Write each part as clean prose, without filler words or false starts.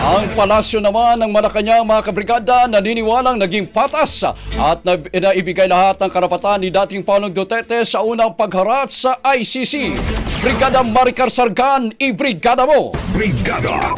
Ang palasyo naman ng Malacanang mga kabrigada naniniwalang naging patas at naibigay lahat ng karapatan ni dating Pangulong Duterte sa unang pagharap sa ICC. Brigada Maricar Sargan, ibrigada mo! Brigada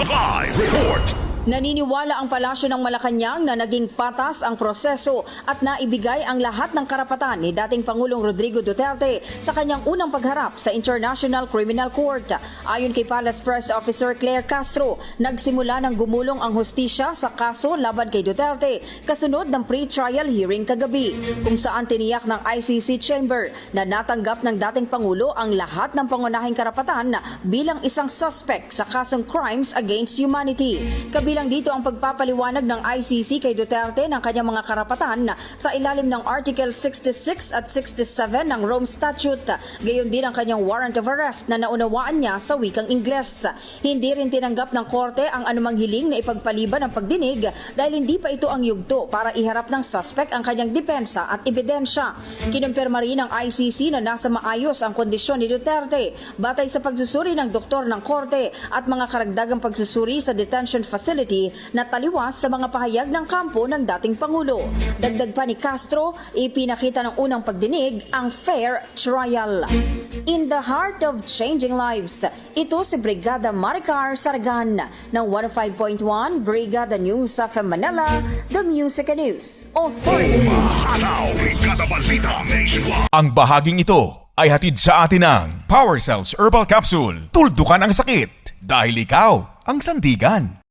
Live Report. Naniniwala ang palasyo ng Malacanang na naging patas ang proseso at naibigay ang lahat ng karapatan ni dating Pangulong Rodrigo Duterte sa kanyang unang pagharap sa International Criminal Court. Ayon kay Palace Press Officer Claire Castro, nagsimula ng gumulong ang hustisya sa kaso laban kay Duterte kasunod ng pre-trial hearing kagabi, kung saan tiniyak ng ICC Chamber na natanggap ng dating Pangulo ang lahat ng pangunahing karapatan bilang isang suspect sa kasong crimes against humanity. Kabilang dito ang pagpapaliwanag ng ICC kay Duterte ng kanyang mga karapatan sa ilalim ng Article 66 at 67 ng Rome Statute. Gayon din ang kanyang warrant of arrest na naunawaan niya sa wikang Ingles. Hindi rin tinanggap ng korte ang anumang hiling na ipagpaliban ang pagdinig dahil hindi pa ito ang yugto para iharap ng suspect ang kanyang depensa at ebidensya. Kinumpirma rin ng ICC na nasa maayos ang kondisyon ni Duterte batay sa pagsusuri ng doktor ng korte at mga karagdagang pagsusuri sa detention facility na taliwas sa mga pahayag ng kampo ng dating Pangulo. Dagdag pa ni Castro, ipinakita ng unang pagdinig ang fair trial. In the heart of changing lives, ito si Brigada Maricar Sargan ng 105.1 Brigada News of Manila, The Music and News Authority. Mahalaw, Brigada Balita Nationwide. Ang bahaging ito ay hatid sa atin ng Power Cells Herbal Capsule. Tuldukan ang sakit dahil ikaw ang sandigan.